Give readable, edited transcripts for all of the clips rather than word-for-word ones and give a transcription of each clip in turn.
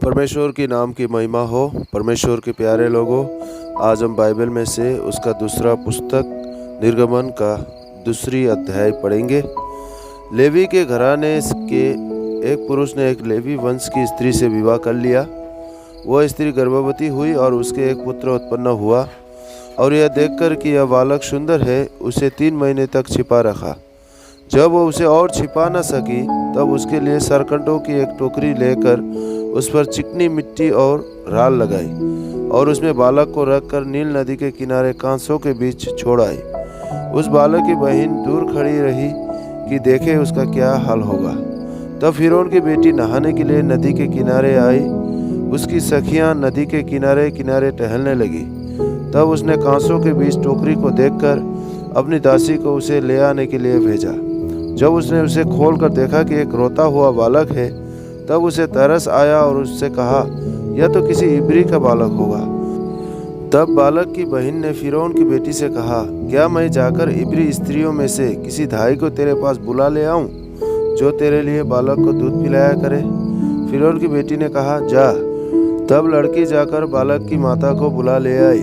परमेश्वर के नाम की महिमा हो। परमेश्वर के प्यारे लोगों, आज हम बाइबल में से उसका दूसरा पुस्तक निर्गमन का दूसरी अध्याय पढ़ेंगे। लेवी के घराने के एक पुरुष ने एक लेवी वंश की स्त्री से विवाह कर लिया। वह स्त्री गर्भवती हुई और उसके एक पुत्र उत्पन्न हुआ, और यह देखकर कि यह बालक सुंदर है, उसे 3 महीने तक छिपा रखा। जब वह उसे और छिपा न सकी, तब उसके लिए सरकंडों की एक टोकरी लेकर उस पर चिकनी मिट्टी और राल लगाई और उसमें बालक को रखकर नील नदी के किनारे कांसों के बीच छोड़ आई। उस बालक की बहन दूर खड़ी रही कि देखे उसका क्या हाल होगा। तब फिरौन की बेटी नहाने के लिए नदी के किनारे आई। उसकी सखियां नदी के किनारे किनारे टहलने लगी। तब उसने कांसों के बीच टोकरी को देखकर अपनी दासी को उसे ले आने के लिए भेजा। जब उसने उसे खोलकर देखा कि एक रोता हुआ बालक है, तब उसे तरस आया और उससे कहा, यह तो किसी इब्री का बालक होगा। तब बालक की बहन ने फिरौन की बेटी से कहा, क्या मैं जाकर इब्री स्त्रियों में से किसी धाई को तेरे पास बुला ले आऊं, जो तेरे लिए बालक को दूध पिलाया करे? फिरौन की बेटी ने कहा, जा। तब लड़की जाकर बालक की माता को बुला ले आई।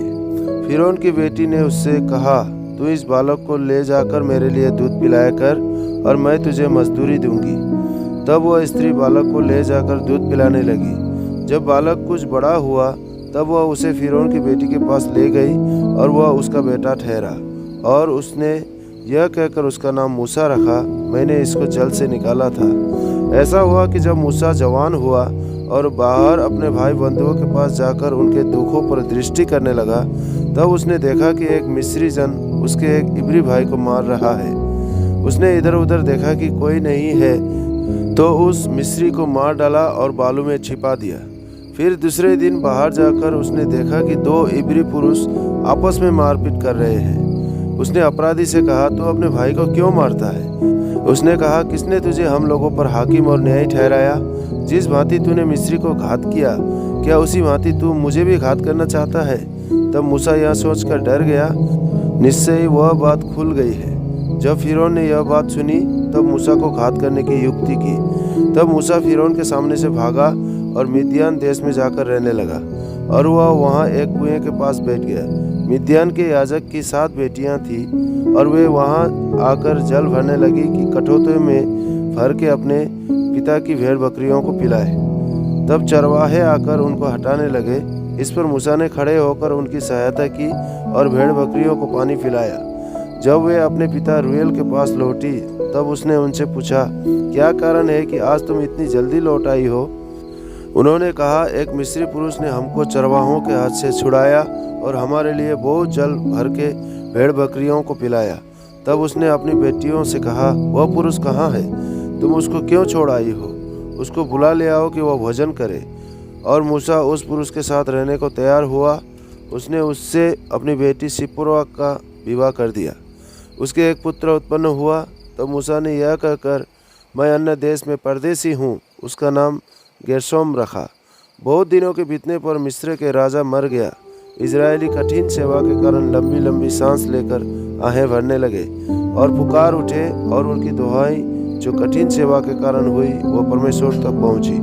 फिरौन की बेटी ने उससे कहा, तू इस बालक को ले जाकर मेरे लिए दूध पिलाया कर और मैं तुझे मजदूरी दूंगी। तब वह स्त्री बालक को ले जाकर दूध पिलाने लगी। जब बालक कुछ बड़ा हुआ, तब वह उसे फिरौन की बेटी के पास ले गई और वह उसका बेटा ठहरा। और उसने यह कहकर उसका नाम मूसा रखा, मैंने इसको जल से निकाला था। ऐसा हुआ कि जब मूसा जवान हुआ और बाहर अपने भाई बंधुओं के पास जाकर उनके दुखों पर दृष्टि करने लगा, तब उसने देखा कि एक मिस्री जन उसके एक इब्री भाई को मार रहा है। उसने इधर उधर देखा कि कोई नहीं है, तो उस मिस्री को मार डाला और बालू में छिपा दिया। फिर दूसरे दिन बाहर जाकर उसने देखा कि 2 इब्री पुरुष आपस में मारपीट कर रहे हैं। उसने अपराधी से कहा, तू अपने भाई को क्यों मारता है? उसने कहा, किसने तुझे हम लोगों पर हाकिम और न्यायी ठहराया? जिस भांति तूने मिस्री को घात किया, क्या उसी भांति तू मुझे भी घात करना चाहता है? तब मूसा यह सोचकर डर गया, निश्चय ही वह बात खुल गई है। जब फिरौन ने यह बात सुनी, तब मूसा को घात करने की युक्ति की। तब मूसा फिरौन के सामने से भागा और मिद्यान देश में जाकर रहने लगा, और वह वहाँ एक कुएं के पास बैठ गया। मिद्यान के याजक की 7 बेटियां थीं, और वे वहाँ आकर जल भरने लगी कि कठौते में भर के अपने पिता की भेड़ बकरियों को पिलाए। तब चरवाहे आकर उनको हटाने लगे। इस पर मूसा ने खड़े होकर उनकी सहायता की और भेड़ बकरियों को पानी पिलाया। जब वे अपने पिता रुएल के पास लौटी, तब उसने उनसे पूछा, क्या कारण है कि आज तुम इतनी जल्दी लौट आई हो? उन्होंने कहा, एक मिस्री पुरुष ने हमको चरवाहों के हाथ से छुड़ाया और हमारे लिए बहुत जल भर के भेड़ बकरियों को पिलाया। तब उसने अपनी बेटियों से कहा, वह पुरुष कहाँ है? तुम उसको क्यों छोड़ आई हो? उसको बुला ले आओ कि वह भोजन करे। और मूसा उस पुरुष के साथ रहने को तैयार हुआ। उसने उससे अपनी बेटी सिप्पोरा का विवाह कर दिया। उसके एक पुत्र उत्पन्न हुआ। तब मूसा ने यह कहकर, मैं अन्य देश में परदेसी हूँ, उसका नाम गेर्शोम रखा। बहुत दिनों के बीतने पर मिस्र के राजा मर गया। इजरायली कठिन सेवा के कारण लंबी लंबी सांस लेकर आहें भरने लगे और पुकार उठे, और उनकी दुहाई जो कठिन सेवा के कारण हुई, वह परमेश्वर तक पहुँची।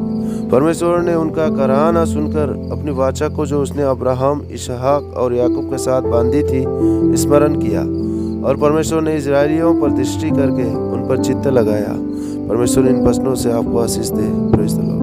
परमेश्वर ने उनका कराहना सुनकर अपनी वाचा को जो उसने अब्राहम, इसहाक और याकूब के साथ बांधी थी, स्मरण किया, और परमेश्वर ने इजरायलियों पर दृष्टि करके उन पर चित्त लगाया। परमेश्वर इन वचनों से आपको आशीष दे। Praise the Lord.